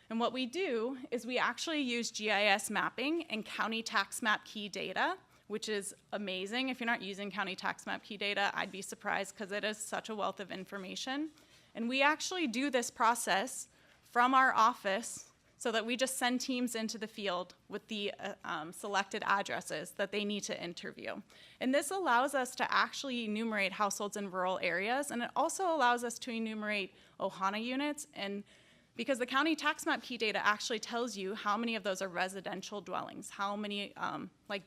And what we do is we actually use GIS mapping and county tax map key data, which is amazing. If you're not using county tax map key data, I'd be surprised because it is such a wealth of information. And we actually do this process from our office so that we just send teams into the field with the selected addresses that they need to interview. And this allows us to actually enumerate households in rural areas, and it also allows us to enumerate Ohana units, and because the county tax map key data actually tells you how many of those are residential dwellings, how many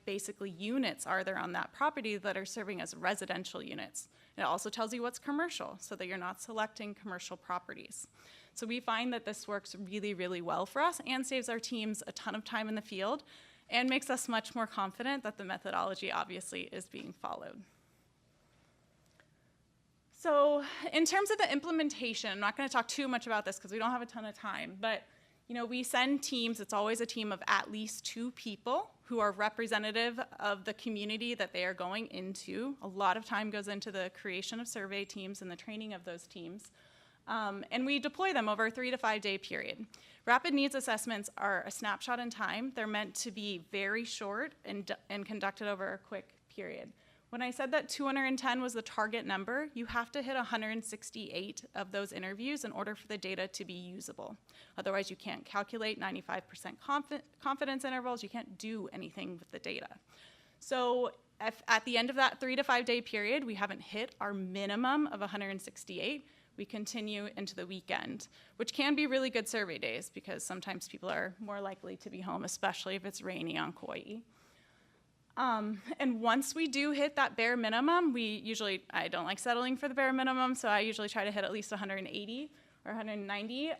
basically units are there on that property that are serving as residential units. And it also tells you what's commercial, so that you're not selecting commercial properties. So we find that this works really, really well for us and saves our teams a ton of time in the field and makes us much more confident that the methodology obviously is being followed. So in terms of the implementation, I'm not going to talk too much about this because we don't have a ton of time, but we send teams. It's always a team of at least 2 people who are representative of the community that they are going into. A lot of time goes into the creation of survey teams and the training of those teams. And we deploy them over a 3 to 5 day period. Rapid needs assessments are a snapshot in time. They're meant to be very short and conducted over a quick period. When I said that 210 was the target number, you have to hit 168 of those interviews in order for the data to be usable. Otherwise, you can't calculate 95% confidence intervals. You can't do anything with the data. So if at the end of that 3 to 5 day period, we haven't hit our minimum of 168, we continue into the weekend, which can be really good survey days because sometimes people are more likely to be home, especially if it's rainy on Kauai. And once we do hit that bare minimum, I don't like settling for the bare minimum, so I usually try to hit at least 180 or 190.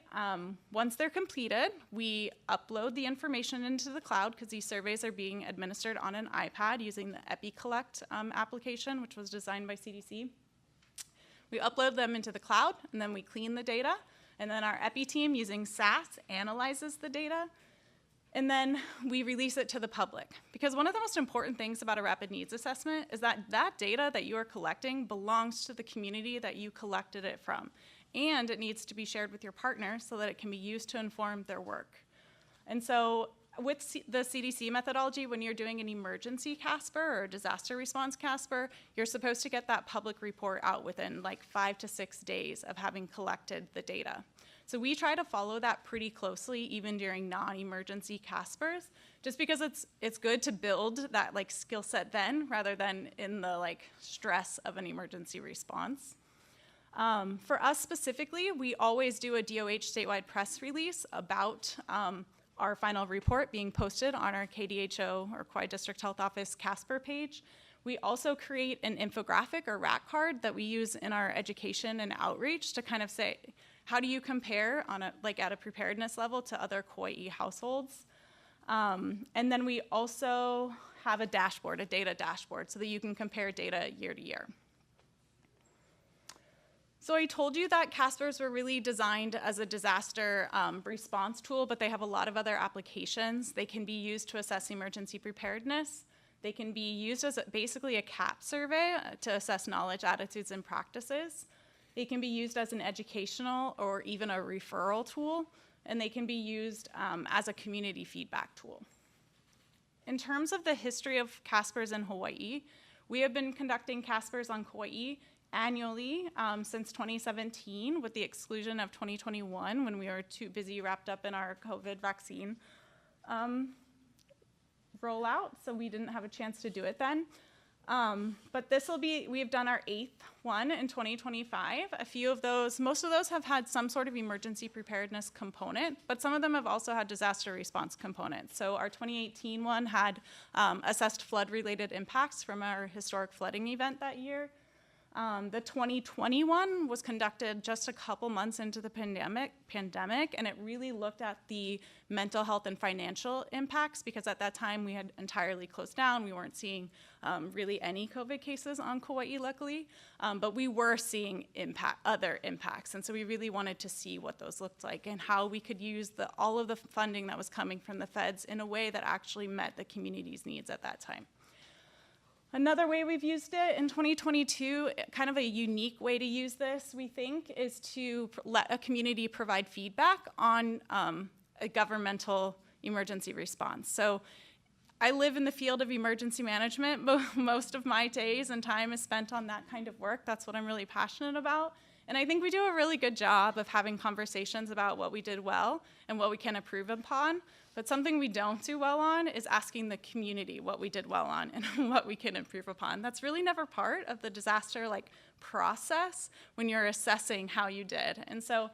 Once they're completed, we upload the information into the cloud because these surveys are being administered on an iPad using the EpiCollect application, which was designed by CDC. We upload them into the cloud, and then we clean the data, and then our Epi team using SAS analyzes the data, and then we release it to the public. Because one of the most important things about a rapid needs assessment is that that data that you are collecting belongs to the community that you collected it from. and it needs to be shared with your partner so that it can be used to inform their work. And so with the CDC methodology, when you're doing an emergency CASPER or disaster response CASPER, you're supposed to get that public report out within like 5 to 6 days of having collected the data. So we try to follow that pretty closely even during non-emergency CASPERs, just because it's good to build that like skill set then rather than in the like stress of an emergency response. For us specifically, we always do a DOH statewide press release about our final report being posted on our KDHO or Kauai District Health Office CASPER page. We also create an infographic or rack card that we use in our education and outreach to kind of say, how do you compare on a, like at a preparedness level to other Kauai households? And then we also have a dashboard, a data dashboard, so that you can compare data year to year. So I told you that CASPERs were really designed as a disaster response tool, but they have a lot of other applications. They can be used to assess emergency preparedness. They can be used as basically a CAP survey to assess knowledge, attitudes, and practices. They can be used as an educational or even a referral tool, and they can be used as a community feedback tool. In terms of the history of CASPERs in Hawaii, we have been conducting CASPERs on Kauai annually since 2017, with the exclusion of 2021 when we were too busy wrapped up in our COVID vaccine rollout, so we didn't have a chance to do it then. But we've done our 8th one in 2025. A few of those, most of those have had some sort of emergency preparedness component, but some of them have also had disaster response components. So our 2018 one had assessed flood-related impacts from our historic flooding event that year. The 2021 was conducted just a couple months into the pandemic, and it really looked at the mental health and financial impacts, because at that time we had entirely closed down. We weren't seeing really any COVID cases on Kauai, luckily, but we were seeing other impacts, and so we really wanted to see what those looked like and how we could use all of the funding that was coming from the feds in a way that actually met the community's needs at that time. Another way we've used it in 2022, kind of a unique way to use this, we think, is to let a community provide feedback on a governmental emergency response. So I live in the field of emergency management. Most of my days and time is spent on that kind of work. That's what I'm really passionate about. And I think we do a really good job of having conversations about what we did well and what we can improve upon. But something we don't do well on is asking the community what we did well on and what we can improve upon. That's really never part of the disaster process when you're assessing how you did. And so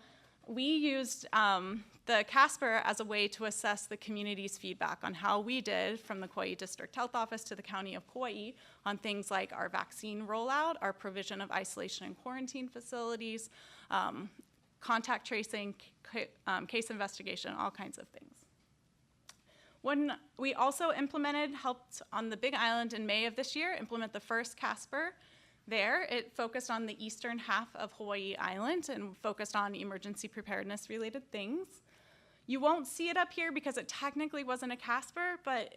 we used the CASPER as a way to assess the community's feedback on how we did, from the Kauai District Health Office to the County of Kauai, on things like our vaccine rollout, our provision of isolation and quarantine facilities, contact tracing, case investigation, all kinds of things. When we also helped on the Big Island in May of this year, implement the first CASPER there. It focused on the eastern half of Hawaii Island and focused on emergency preparedness related things. You won't see it up here because it technically wasn't a CASPER, but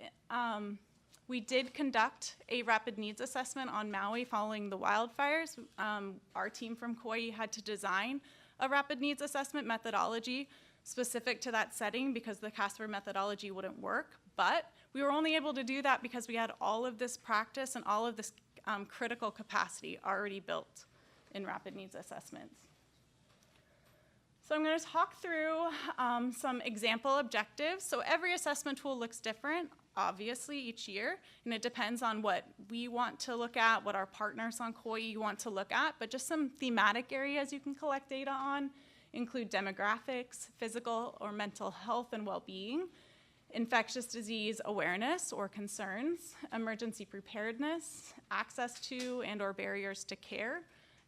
we did conduct a rapid needs assessment on Maui following the wildfires. Our team from Kauai had to design a rapid needs assessment methodology specific to that setting because the CASPER methodology wouldn't work, but we were only able to do that because we had all of this practice and all of this critical capacity already built in rapid needs assessments. So I'm going to talk through some example objectives. So every assessment tool looks different, obviously, each year, and it depends on what we want to look at, what our partners on Kauai want to look at, but just some thematic areas you can collect data on include demographics, physical or mental health and well-being, infectious disease awareness or concerns, emergency preparedness, access to and or barriers to care,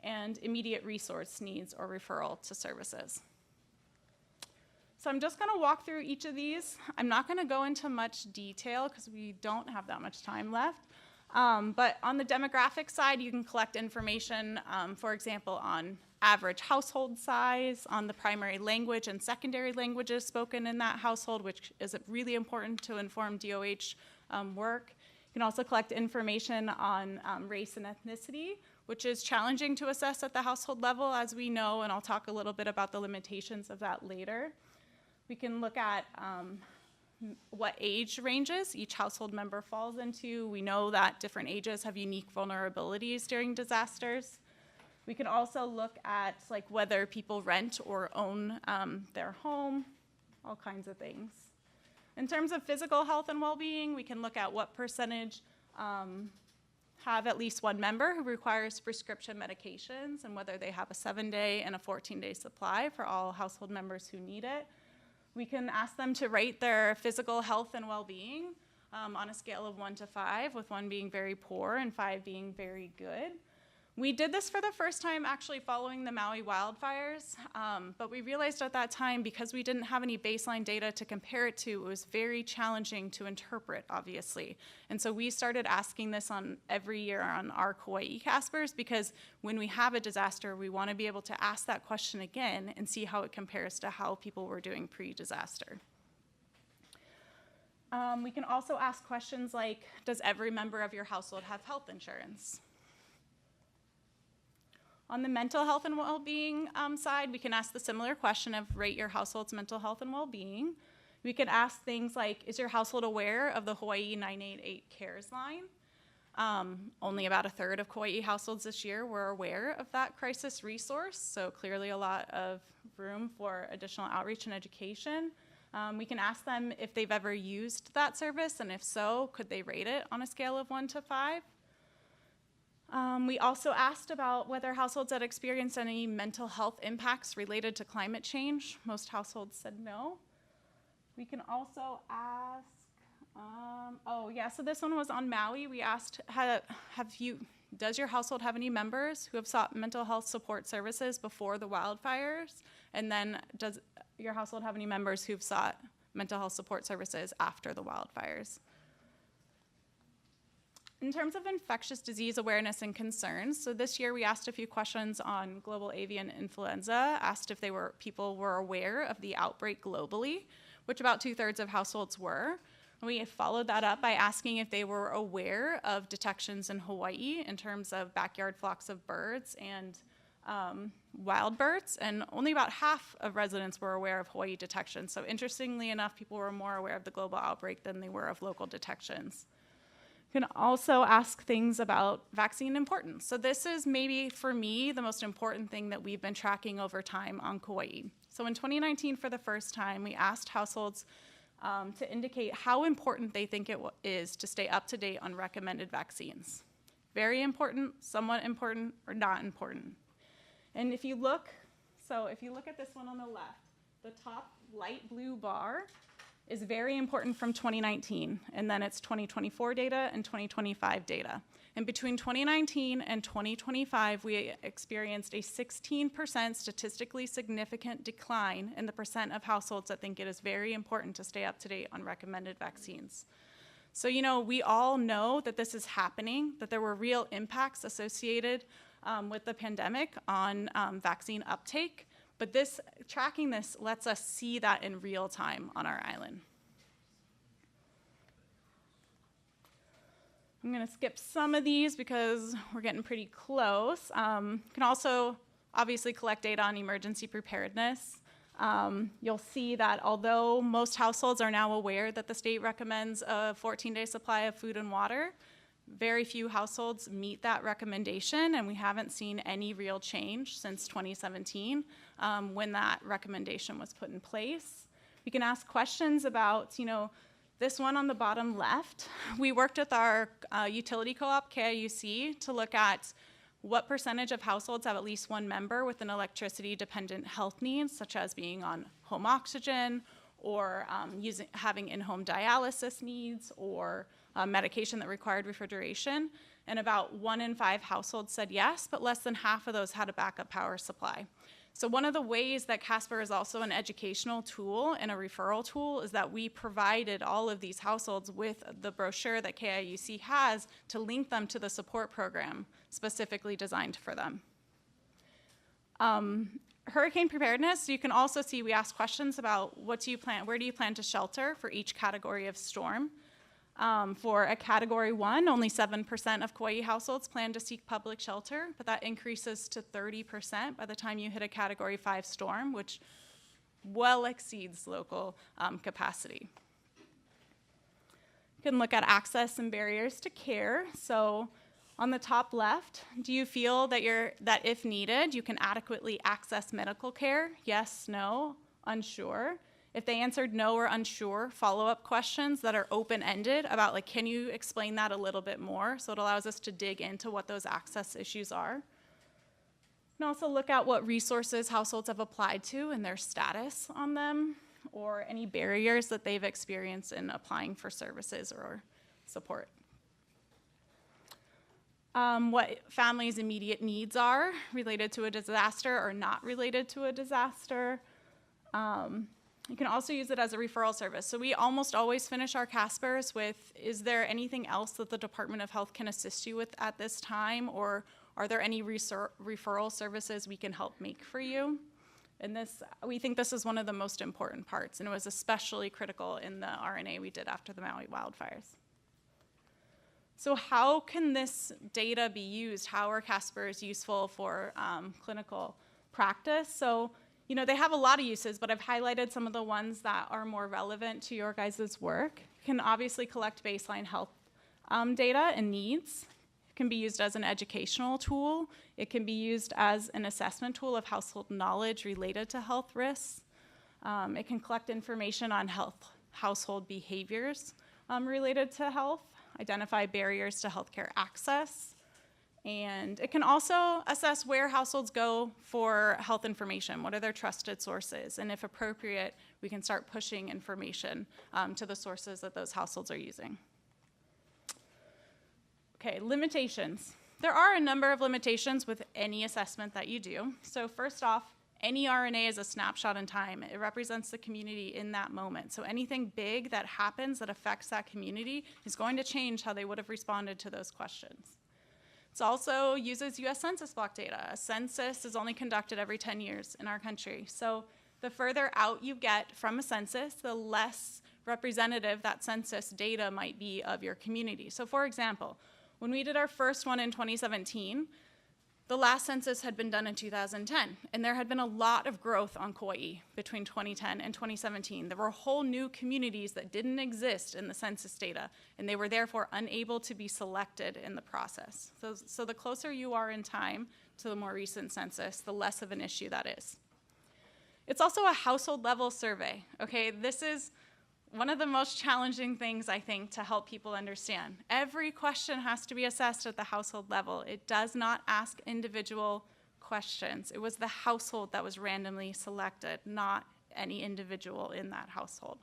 and immediate resource needs or referral to services. So I'm just going to walk through each of these. I'm not going to go into much detail because we don't have that much time left. But on the demographic side, you can collect information, for example, on average household size, on the primary language and secondary languages spoken in that household, which is really important to inform DOH work. You can also collect information on race and ethnicity, which is challenging to assess at the household level, as we know, and I'll talk a little bit about the limitations of that later. We can look at what age ranges each household member falls into. We know that different ages have unique vulnerabilities during disasters. We can also look at like whether people rent or own their home, all kinds of things. In terms of physical health and well-being, we can look at what percentage have at least one member who requires prescription medications and whether they have a 7-day and a 14-day supply for all household members who need it. We can ask them to rate their physical health and well-being on a scale of 1 to 5, with 1 being very poor and 5 being very good. We did this for the first time actually following the Maui wildfires, but we realized at that time, because we didn't have any baseline data to compare it to, it was very challenging to interpret, obviously. And so we started asking this on every year on our Kauai Caspers, because when we have a disaster, we want to be able to ask that question again and see how it compares to how people were doing pre-disaster. We can also ask questions like, does every member of your household have health insurance? On the mental health and well-being side, we can ask the similar question of rate your household's mental health and well-being. We could ask things like, is your household aware of the Hawaii 988 CARES line? Only about 1/3 of Kauai households this year were aware of that crisis resource, so clearly a lot of room for additional outreach and education. We can ask them if they've ever used that service, and if so, could they rate it on a scale of 1 to 5? We also asked about whether households had experienced any mental health impacts related to climate change. Most households said no. We can also ask, so this one was on Maui. We asked, does your household have any members who have sought mental health support services before the wildfires? And then does your household have any members who've sought mental health support services after the wildfires? In terms of infectious disease awareness and concerns, so this year we asked a few questions on global avian influenza, asked if people were aware of the outbreak globally, which about 2/3 of households were. And we followed that up by asking if they were aware of detections in Hawaii in terms of backyard flocks of birds and wild birds, and only about half of residents were aware of Hawaii detections. So interestingly enough, people were more aware of the global outbreak than they were of local detections. You can also ask things about vaccine importance. So this is maybe, for me, the most important thing that we've been tracking over time on Kauai. So in 2019, for the first time, we asked households to indicate how important they think it is to stay up to date on recommended vaccines. Very important, somewhat important, or not important. And if you look at this one on the left, the top light blue bar is very important from 2019, and then it's 2024 data and 2025 data. And between 2019 and 2025, we experienced a 16% statistically significant decline in the percent of households that think it is very important to stay up to date on recommended vaccines. So, we all know that this is happening, that there were real impacts associated with the pandemic on vaccine uptake. But tracking this lets us see that in real time on our island. I'm going to skip some of these because we're getting pretty close. You can also obviously collect data on emergency preparedness. You'll see that although most households are now aware that the state recommends a 14-day supply of food and water, very few households meet that recommendation, and we haven't seen any real change since 2017 when that recommendation was put in place. We can ask questions about, this one on the bottom left. We worked with our utility co-op, KIUC, to look at what percentage of households have at least one member with an electricity-dependent health needs, such as being on home oxygen or having in-home dialysis needs or medication that required refrigeration. And about 1 in 5 households said yes, but less than half of those had a backup power supply. So one of the ways that Casper is also an educational tool and a referral tool is that we provided all of these households with the brochure that KIUC has to link them to the support program specifically designed for them. Hurricane preparedness, you can also see we ask questions about where do you plan to shelter for each category of storm. For a Category 1, only 7% of Kauai households plan to seek public shelter, but that increases to 30% by the time you hit a Category 5 storm, which well exceeds local capacity. You can look at access and barriers to care. So on the top left, do you feel that if needed, you can adequately access medical care? Yes, no, unsure. If they answered no or unsure, follow-up questions that are open-ended about, like, can you explain that a little bit more? So it allows us to dig into what those access issues are. You can also look at what resources households have applied to and their status on them, or any barriers that they've experienced in applying for services or support. What families' immediate needs are related to a disaster or not related to a disaster. You can also use it as a referral service. So we almost always finish our CASPERs with, is there anything else that the Department of Health can assist you with at this time, or are there any referral services we can help make for you? And we think this is one of the most important parts, and it was especially critical in the RNA we did after the Maui wildfires. So how can this data be used? How are CASPERs useful for clinical practice? So, you know, they have a lot of uses, but I've highlighted some of the ones that are more relevant to your guys' work. You can obviously collect baseline health data and needs. It can be used as an educational tool. It can be used as an assessment tool of household knowledge related to health risks. It can collect information on household behaviors related to health, identify barriers to healthcare access, and it can also assess where households go for health information. What are their trusted sources? And if appropriate, we can start pushing information to the sources that those households are using. Okay, limitations. There are a number of limitations with any assessment that you do. So first off, any RNA is a snapshot in time. It represents the community in that moment. So anything big that happens that affects that community is going to change how they would have responded to those questions. It also uses US Census block data. A census is only conducted every 10 years in our country. So the further out you get from a census, the less representative that census data might be of your community. So for example, when we did our first one in 2017, the last census had been done in 2010, and there had been a lot of growth on Kauai between 2010 and 2017. There were whole new communities that didn't exist in the census data, and they were therefore unable to be selected in the process. So the closer you are in time to the more recent census, the less of an issue that is. It's also a household level survey, okay? This is one of the most challenging things, I think, to help people understand. Every question has to be assessed at the household level. It does not ask individual questions. It was the household that was randomly selected, not any individual in that household.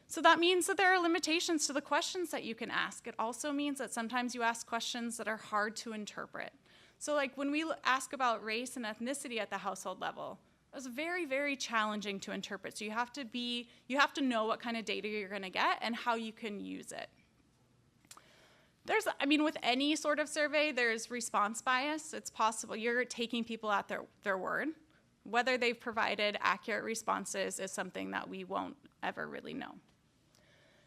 So that means that there are limitations to the questions that you can ask. It also means that sometimes you ask questions that are hard to interpret. So like when we ask about race and ethnicity at the household level, it's very, very challenging to interpret. So you have to know what kind of data you're gonna get and how you can use it. With any sort of survey, there's response bias. It's possible you're taking people at their word. Whether they've provided accurate responses is something that we won't ever really know.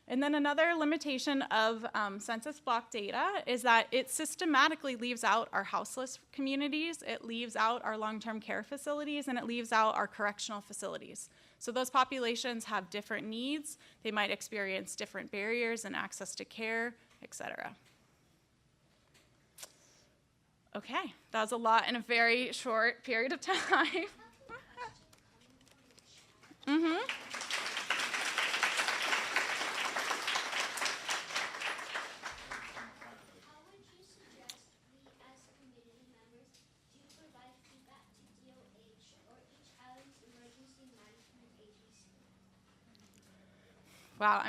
And then another limitation of census block data is that it systematically leaves out our houseless communities, it leaves out our long-term care facilities, and it leaves out our correctional facilities. So those populations have different needs, they might experience different barriers in access to care, etc. Okay, that was a lot in a very short period of time. Wow,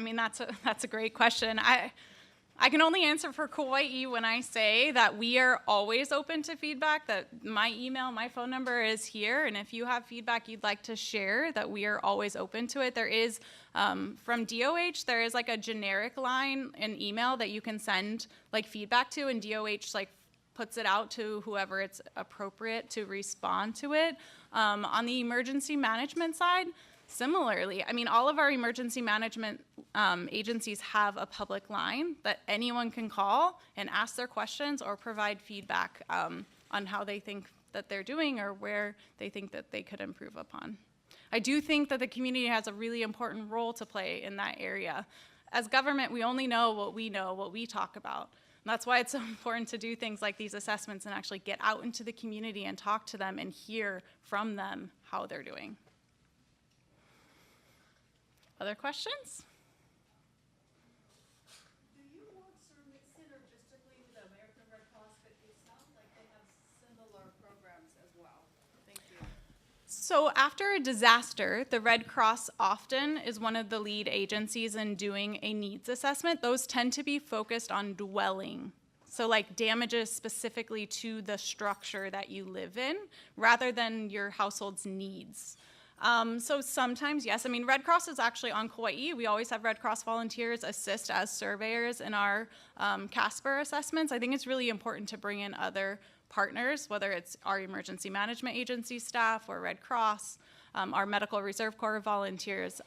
that's a great question. I can only answer for Kauai when I say that we are always open to feedback, that my email, my phone number is here, and if you have feedback you'd like to share, that we are always open to it. There is, from DOH, there is like a generic line in email that you can send like feedback to, and DOH like puts it out to whoever it's appropriate to respond to it. On the emergency management side, Similarly, I mean, all of our emergency management agencies have a public line that anyone can call and ask their questions or provide feedback on how they think that they're doing or where they think that they could improve upon. I do think that the community has a really important role to play in that area. As government, we only know, what we talk about. And that's why it's so important to do things like these assessments and actually get out into the community and talk to them and hear from them how they're doing. Other questions? Do you work synergistically with the American Red Cross? But it sounds like they have similar programs as well. Thank you. So after a disaster, the Red Cross often is one of the lead agencies in doing a needs assessment. Those tend to be focused on dwelling. So like damages specifically to the structure that you live in, rather than your household's needs. So sometimes, yes, I mean, Red Cross is actually on Kauai. We always have Red Cross volunteers assist as surveyors in our CASPER assessments. I think it's really important to bring in other partners, whether it's our emergency management agency staff or Red Cross, our Medical Reserve Corps volunteers,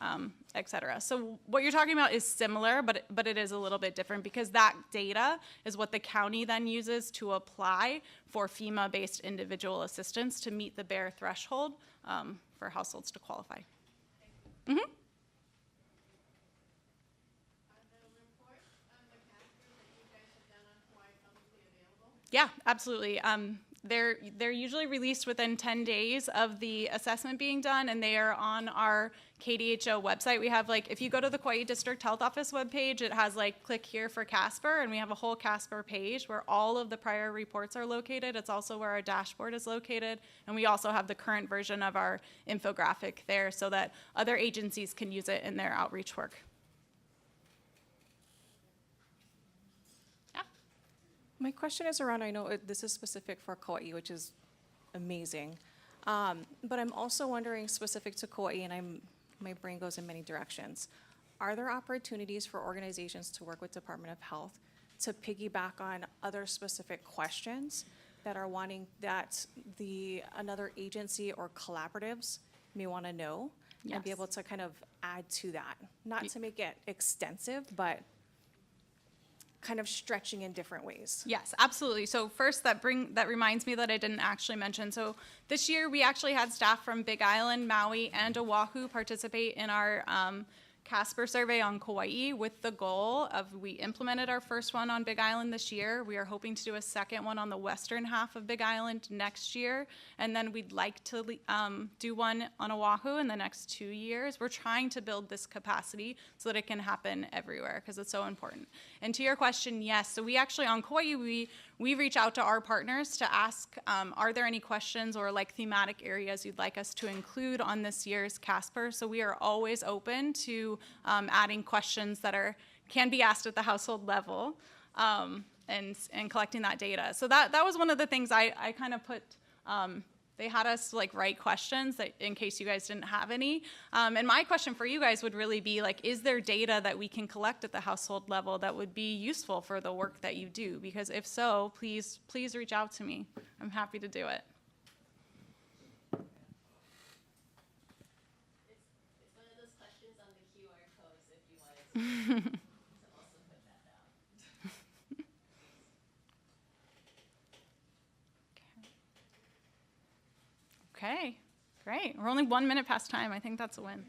et cetera. So what you're talking about is similar, but it is a little bit different because that data is what the county then uses to apply for FEMA-based individual assistance to meet the bare threshold for households to qualify. Mm-hmm. Are the reports on the CASPER that you guys have done on Hawaii publicly available? Yeah, absolutely. They're usually released within 10 days of the assessment being done, and they are on our KDHO website. We have, like, if you go to the Kauai District Health Office webpage, it has, like, click here for CASPER, and we have a whole CASPER page where all of the prior reports are located. It's also where our dashboard is located, and we also have the current version of our infographic there so that other agencies can use it in their outreach work. My question is around, I know this is specific for Kauai, which is amazing. But I'm also wondering specific to Kauai, and my brain goes in many directions. Are there opportunities for organizations to work with Department of Health to piggyback on other specific questions that are wanting that another agency or collaboratives may want to know? Yes. And be able to kind of add to that? Not to make it extensive, but kind of stretching in different ways. Yes, absolutely. So first, that reminds me that I didn't actually mention. So this year, we actually had staff from Big Island, Maui, and Oahu participate in our CASPER survey on Kauai with the goal of, we implemented our first one on Big Island this year. We are hoping to do a second one on the western half of Big Island next year. And then we'd like to do one on Oahu in the next 2 years. We're trying to build this capacity so that it can happen everywhere because it's so important. And to your question, yes. So we actually, on Kauai, we reach out to our partners to ask, are there any questions or like thematic areas you'd like us to include on this year's CASPER? So we are always open to adding questions that can be asked at the household level and collecting that data. So that was one of the things I kind of put, they had us like write questions that in case you guys didn't have any. And my question for you guys would really be like, is there data that we can collect at the household level that would be useful for the work that you do? Because if so, please reach out to me. I'm happy to do it. It's one of those questions on the QR codes if you wanted to also put that down. Okay, great. We're only 1 minute past time. I think that's a win.